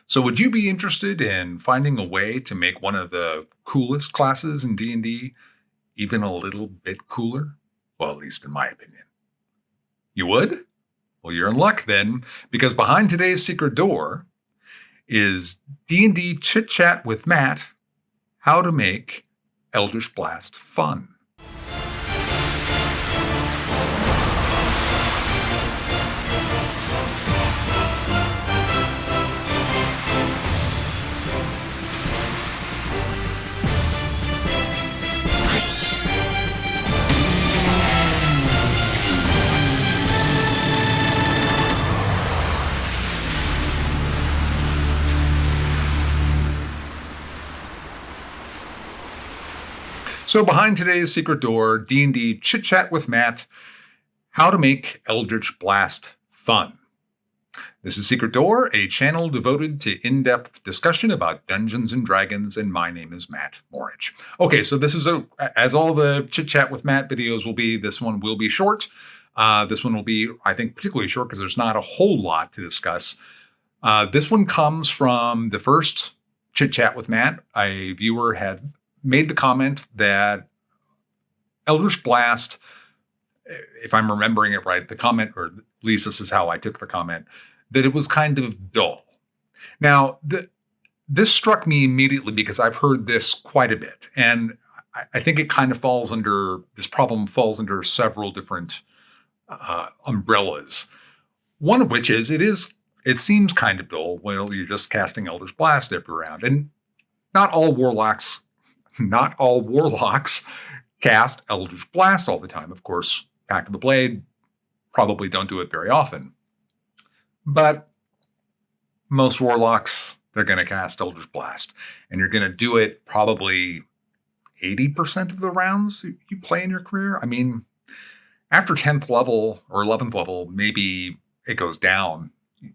So would you be interested in finding a way to make one of the coolest classes in D&D even a little bit cooler? Well, at least in my opinion. You would? Well, you're in luck then, because behind today's secret door is D&D Chit Chat with Matt, how to make Eldritch Blast fun. So behind today's secret door, D&D Chit Chat with Matt, how to make Eldritch Blast fun. This is Secret Door, a channel devoted to in-depth discussion about Dungeons and Dragons, and my name is Matt Morich. Okay, so this is as all the Chit Chat with Matt videos will be, this one will be short. This one will be, I think, particularly short because there's not a whole lot to discuss. This one comes from the first Chit Chat with Matt. A viewer had made the comment that Eldritch Blast, if I'm remembering it right, the comment, or at least this is how I took the comment, that it was kind of dull. Now, this struck me immediately because I've heard this quite a bit. And I think it kind of this problem falls under several different umbrellas. One of which is, it seems kind of dull. Well, you're just casting Eldritch Blast every round. And not all Warlocks cast Eldritch Blast all the time. Of course, Pack of the Blade probably don't do it very often. But most Warlocks, they're going to cast Eldritch Blast. And you're going to do it probably 80% of the rounds you play in your career. I mean, after 10th level or 11th level, maybe it goes down.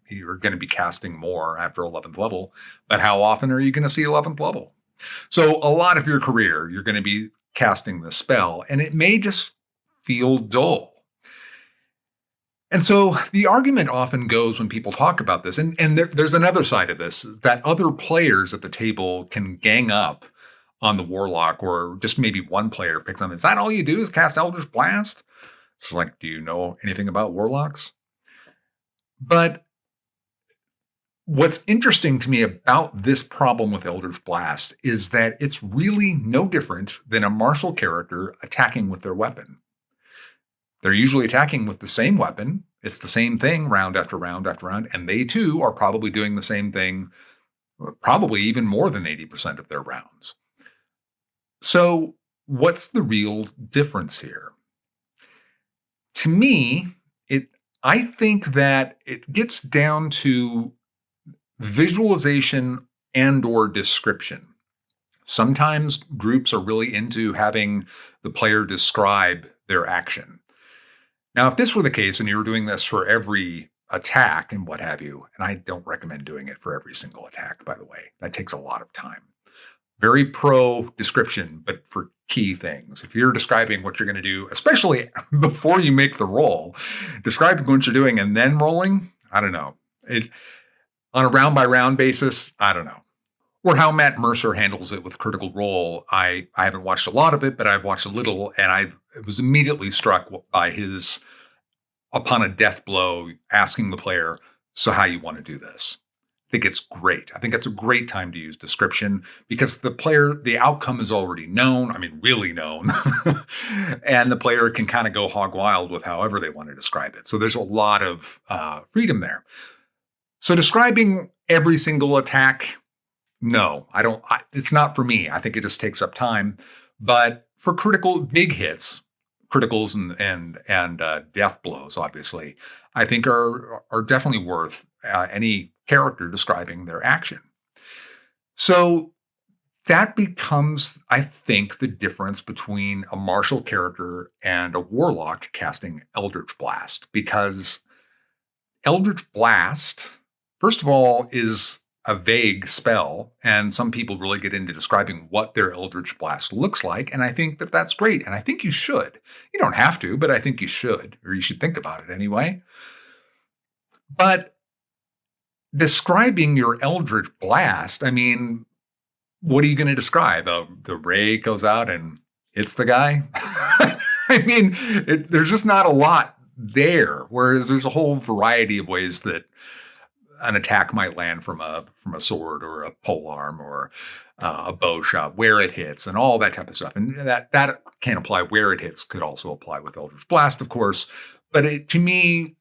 You're going to be casting more after 11th level. But how often are you going to see 11th level? So a lot of your career, you're going to be casting the spell, and it may just feel dull. And so the argument often goes when people talk about this, and there's another side of this, that other players at the table can gang up on the Warlock, or just maybe one player picks them. Is that all you do is cast Eldritch Blast? It's like, do you know anything about Warlocks? But what's interesting to me about this problem with Eldritch Blast is that it's really no different than a martial character attacking with their weapon. They're usually attacking with the same weapon. It's the same thing round after round after round, and they too are probably doing the same thing, probably even more than 80% of their rounds. So what's the real difference here? To me, I think that it gets down to visualization and or description. Sometimes groups are really into having the player describe their action. Now, if this were the case and you were doing this for every attack and what have you, and I don't recommend doing it for every single attack, by the way, that takes a lot of time. Very pro description, but for key things. If you're describing what you're going to do, especially before you make the roll, describing what you're doing and then rolling, I don't know. On a round-by-round basis, I don't know. Or how Matt Mercer handles it with Critical Role. I haven't watched a lot of it, but I've watched a little, and I was immediately struck by his, upon a death blow, asking the player, so how you want to do this? I think it's great. I think it's a great time to use description because the outcome is already known. I mean, really known. And the player can kind of go hog wild with however they want to describe it. So there's a lot of freedom there. So describing every single attack, no, it's not for me. I think it just takes up time. But for big hits, criticals and death blows, obviously, I think are definitely worth any character describing their action. So that becomes, I think, the difference between a martial character and a Warlock casting Eldritch Blast, because Eldritch Blast, first of all, is a vague spell, and some people really get into describing what their Eldritch Blast looks like, and I think that that's great, and I think you should. You don't have to, but I think you should, or you should think about it anyway. But describing your Eldritch Blast, I mean, what are you going to describe? The ray goes out and hits the guy? I mean, there's just not a lot there, whereas there's a whole variety of ways that an attack might land from a sword or a polearm or a bow shot, where it hits and all that type of stuff. And that can't apply where it hits, could also apply with Eldritch Blast, of course. But to me,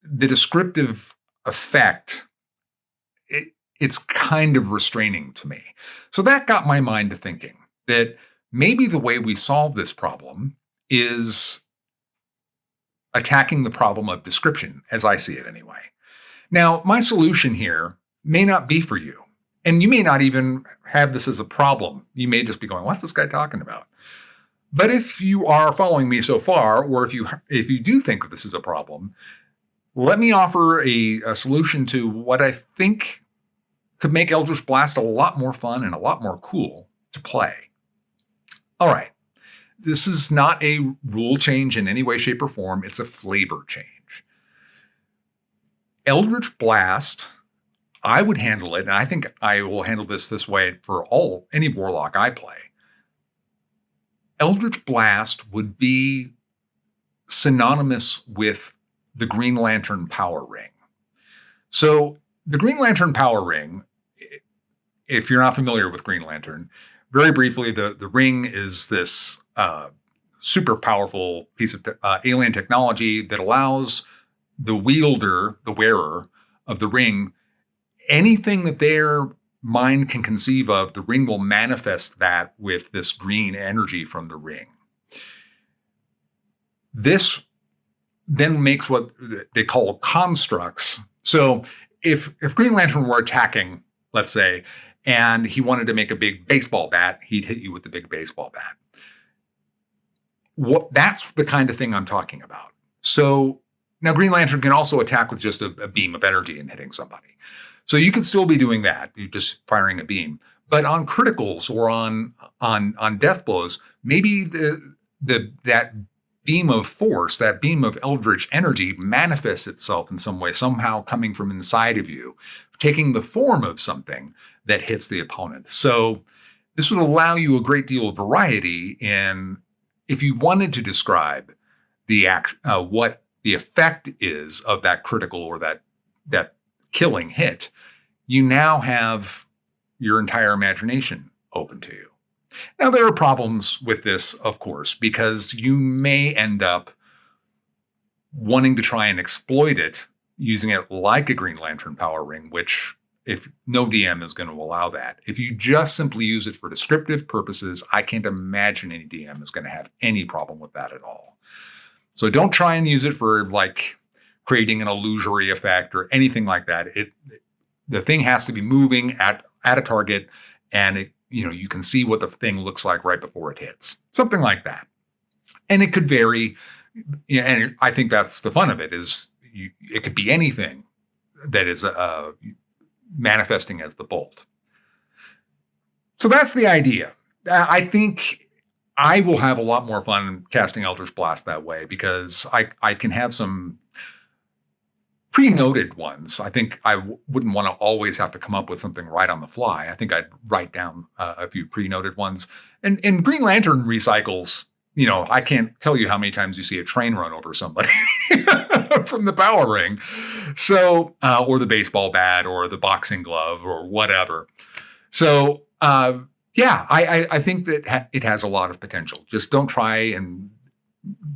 the descriptive effect, it's kind of restraining to me. So that got my mind to thinking that maybe the way we solve this problem is attacking the problem of description, as I see it anyway. Now, my solution here may not be for you, and you may not even have this as a problem. You may just be going, what's this guy talking about? But if you are following me so far, or if you do think that this is a problem, let me offer a solution to what I think could make Eldritch Blast a lot more fun and a lot more cool to play. All right. This is not a rule change in any way, shape, or form. It's a flavor change. Eldritch Blast, I would handle it, and I think I will handle this way for any Warlock I play. Eldritch Blast would be synonymous with the Green Lantern power ring. So the Green Lantern power ring, if you're not familiar with Green Lantern, very briefly, the ring is this super powerful piece of alien technology that allows the wielder, the wearer of the ring, anything that their mind can conceive of, the ring will manifest that with this green energy from the ring. This then makes what they call constructs. So if Green Lantern were attacking, let's say, and he wanted to make a big baseball bat, he'd hit you with the big baseball bat. That's the kind of thing I'm talking about. So now Green Lantern can also attack with just a beam of energy and hitting somebody. So you could still be doing that. You're just firing a beam. But on criticals or on death blows, maybe that beam of force, that beam of eldritch energy manifests itself in some way, somehow coming from inside of you, taking the form of something that hits the opponent. So this would allow you a great deal of variety in, if you wanted to describe what the effect is of that critical or that killing hit, you now have your entire imagination open to you. Now, there are problems with this, of course, because you may end up wanting to try and exploit it, using it like a Green Lantern power ring, which if no DM is going to allow that. If you just simply use it for descriptive purposes, I can't imagine any DM is going to have any problem with that at all. So don't try and use it for like creating an illusory effect or anything like that. The thing has to be moving at a target, and you can see what the thing looks like right before it hits. Something like that. And it could vary. And I think that's the fun of it, is it could be anything that is manifesting as the bolt. So that's the idea. I think I will have a lot more fun casting Eldritch Blast that way, because I can have some pre-noted ones. I think I wouldn't want to always have to come up with something right on the fly. I think I'd write down a few pre-noted ones. And Green Lantern recycles, I can't tell you how many times you see a train run over somebody from the power ring. So, or the baseball bat or the boxing glove or whatever. So, I think that it has a lot of potential. Just don't try and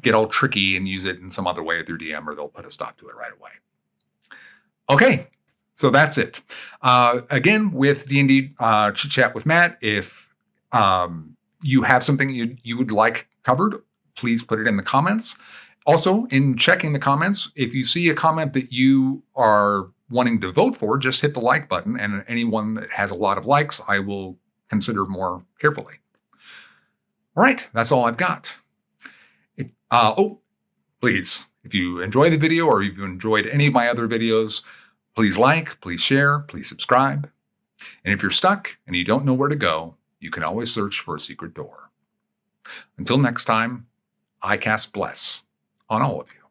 get all tricky and use it in some other way with your DM, or they'll put a stop to it right away. Okay, so that's it. Again, with D&D Chit Chat with Matt, if you have something you would like covered, please put it in the comments. Also, in checking the comments, if you see a comment that you are wanting to vote for, just hit the like button, and anyone that has a lot of likes, I will consider more carefully. All right, that's all I've got. Please, if you enjoy the video or if you enjoyed any of my other videos, please like, please share, please subscribe. And if you're stuck and you don't know where to go, you can always search for a secret door. Until next time, I cast bless on all of you.